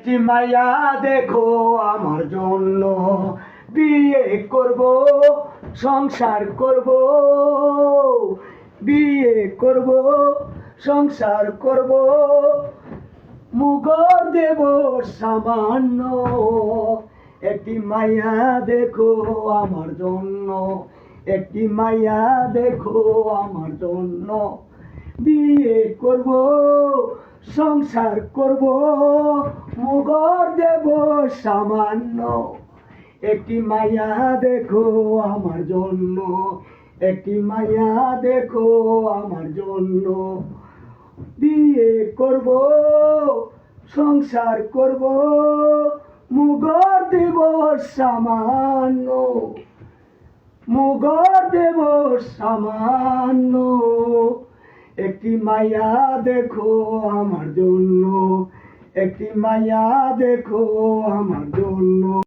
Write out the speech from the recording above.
একটি মায়া দেখো আমার জন্য, বিয়ে করব, সংসার করব, বিয়ে করব, সংসার করব, মুগর দেব সামান্য। একটি মায়া দেখো আমার জন্য, একটি মায়া দেখো আমার জন্য, বিয়ে করব, সংসার করব, মুগর দেব সামান্য। একটি মায়া দেখো আমার জন্য, একটি মায়া দেখো আমার জন্য, বিয়ে করব, সংসার করব, মুগর দেব সামান্য, মুগর দেব সামান্য। একটি মায়া দেখো আমার জন্য, একটি মায়া দেখো আমার জন্য।